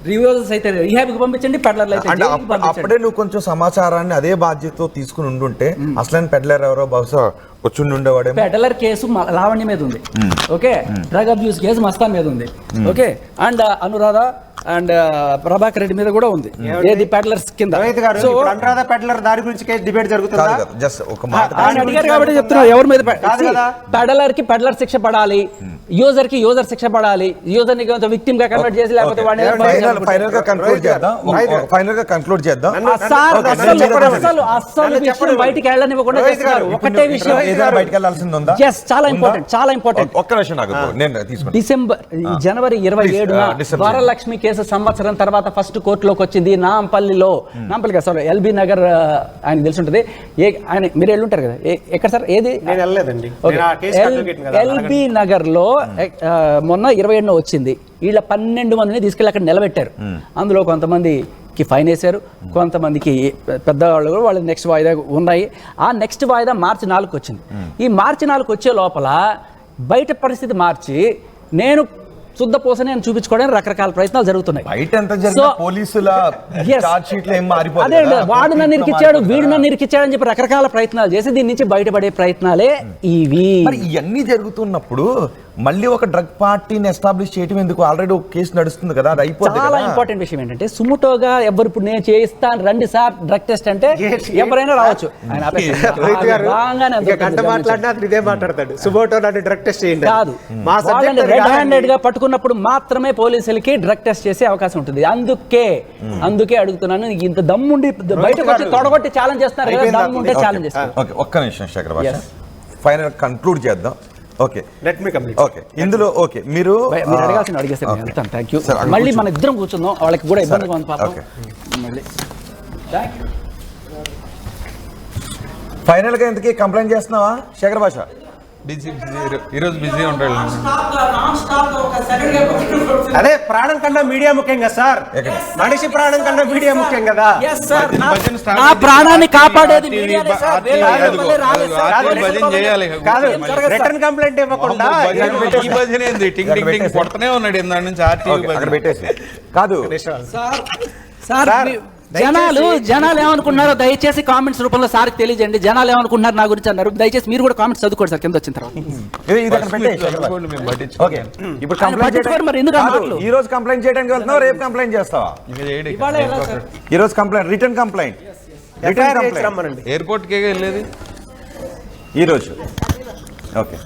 Reviews అయితే రీహాబ్కి పంపించండి, పెడ్లర్లు అయితే జైలుకి పంపించండి. అప్పుడే నువ్వు కొంచెం సమాచారాన్ని అదే బాధ్యతతో తీసుకుని ఉండుంటే అసలు పెడ్లర్ ఎవరో బహుశా వచ్చి ఉండేవాడే. పెడ్లర్ కేసు లావణ్య మీద ఉంది, okay. Drug abuse case Mastan మీద ఉంది, okay. And Anuradha and Prabhakar Reddy మీద కూడా ఉంది. ఏది పెడ్లర్స్ కింద. సో అనురాధ పెడ్లర్ దాని గురించి డిబేట్ జరుగుతుందా? జస్ట్ ఒక మాట అడిగారు కాబట్టి చెప్తున్నా. ఎవరి మీద పెడ్లర్ కి పెడ్లర్ శిక్ష పడాలి, యూజర్ కి యూజర్ శిక్ష పడాలి. యూజర్ ని విక్టిమ్ గా కన్వర్ట్ చేసి లేకపోతే ఫైనల్ గా కంక్లూడ్ చేద్దాం. అసలు విషయం బయటికి వెళ్ళనివ్వకుండా చేస్తున్నారు. ఒకటే విషయం బయటకు వెళ్ళాల్సింది ఉందా? చాలా ఇంపార్టెంట్, చాలా ఇంపార్టెంట్. ఒక్క నిమిషం నాకు డిసెంబర్ జనవరి 27న వరలక్ష్మి కేసు సంవత్సరం తర్వాత ఫస్ట్ కోర్టులోకి వచ్చింది. నాంపల్లిలో, నాంపల్లి సారీ ఎల్బీ నగర్, ఆయన తెలిసి ఉంటుంది. ఆయన మీరు వెళ్ళుంటారు కదా, ఎక్కడ సార్? ఏది ఎల్బీ నగర్ లో మొన్న 27న వచ్చింది. వీళ్ళ 12 మందిని తీసుకెళ్ళి అక్కడ నిలబెట్టారు. అందులో కొంతమందికి ఫైన్ వేశారు, కొంతమందికి పెద్దవాళ్ళు వాళ్ళ నెక్స్ట్ వాయిదా ఉన్నాయి. ఆ నెక్స్ట్ వాయిదా మార్చి 4కి వచ్చింది. ఈ మార్చి 4కి వచ్చే లోపల బయట పరిస్థితి మార్చి నేను శుద్ధ పోసని అని చూపించుకోవడానికి రకరకాల ప్రయత్నాలు జరుగుతున్నాయి. అదే వాడు నన్ను ఇరికిచ్చాడు, వీడు నన్ను ఇరికిచ్చాడు అని చెప్పి రకరకాల ప్రయత్నాలు చేసి దీని నుంచి బయటపడే ప్రయత్నాలే ఇవి. ఇవన్నీ జరుగుతున్నప్పుడు మళ్ళీ ఒక డ్రగ్ పార్టీని ఎస్టాబ్లిష్ చేయడం ఎందుకు? ఆల్రెడీ ఒక కేసు నడుస్తుంది కదా, అది అయిపోతుంది. చాలా ఇంపార్టెంట్ విషయం ఏంటంటే సుమోటోగా ఎవరు ఇప్పుడు నేను చేయిస్తాను రండి సార్ డ్రగ్ టెస్ట్ అంటే ఎవరైనా రావచ్చు. కాదు, రెడ్ హ్యాండెడ్ గా పట్టుకున్నప్పుడు మాత్రమే పోలీసులకి డ్రగ్ టెస్ట్ చేసే అవకాశం ఉంటుంది. అందుకే అడుగుతున్నాను, ఇంత దమ్ముండి బయటకు వచ్చి తొడగొట్టి ఛాలెంజ్ చేస్తున్నారు కదా, దమ్ముంటే ఛాలెంజ్ చేస్తారు. ఒక్క నిమిషం శేఖర్ భాష, ఫైనల్ కంక్లూడ్ చేద్దాం. Okay, let me complete. Okay, ఇందులో ఓకే మీరు అడగాల్సిన అడిగేస్తే వెళ్తాను. Thank you. మళ్ళీ మన ఇద్దరం కూర్చుందాం, వాళ్ళకి కూడా ఇబ్బందిగా ఉంది పాపం. మళ్ళీ ఫైనల్ గా ఎందుకు కంప్లైంట్ చేస్తున్నావా శేఖర్ భాష? ఈరోజు బిజీ ఉంటాడు. అదే ప్రాణం కన్నా మీడియా ముఖ్యం కదా సార్, మనిషి ప్రాణం కన్నా మీడియా ముఖ్యం కదా. నా ప్రాణాన్ని కాపాడేది కాదు, రిటర్న్ కంప్లైంట్ ఇవ్వకుండా కొడుతూనే ఉన్నాడు దాని నుంచి అక్కడ పెట్టేసి. కాదు సార్, జనాలు ఏమనుకుంటున్నారో దయచేసి కామెంట్స్ రూపంలో సార్కి తెలియజేయండి. జనాలు ఏమనుకుంటున్నారు నా గురించి అన్నారు, దయచేసి మీరు కూడా కామెంట్స్ చదువుకోండి సార్ కింద వచ్చిన తర్వాత. ఈ రోజు కంప్లైంట్ చేయడానికి వెళ్తున్నావు, రేపు కంప్లైంట్ చేస్తావా? ఈ రోజు కంప్లైంట్, రిటర్న్ కంప్లైంట్ ఎయిర్పోర్ట్ కే వెళ్ళేది ఈ రోజు. ఓకే.